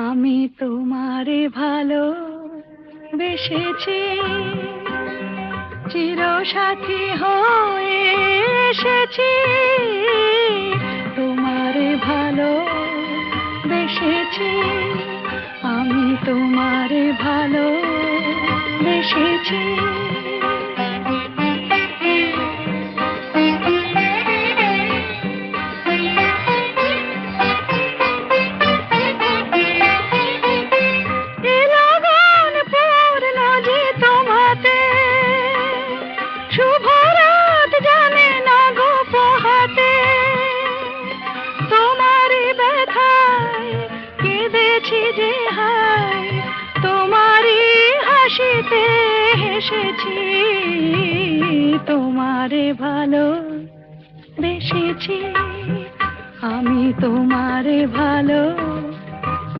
আমি তোমারে ভালো বেসেছি, চিরসাথী হয়ে এসেছি। তোমারে ভালো বেসেছি, আমি তোমারে ভালো বেসেছি। শুভরাত জানে না গো পোহাতে, তোমারই ব্যথায় কেঁদেছি যে হায়, তোমারই হাসিতে হেসেছি। তোমারে ভালো বেসেছি, আমি তোমারে ভালো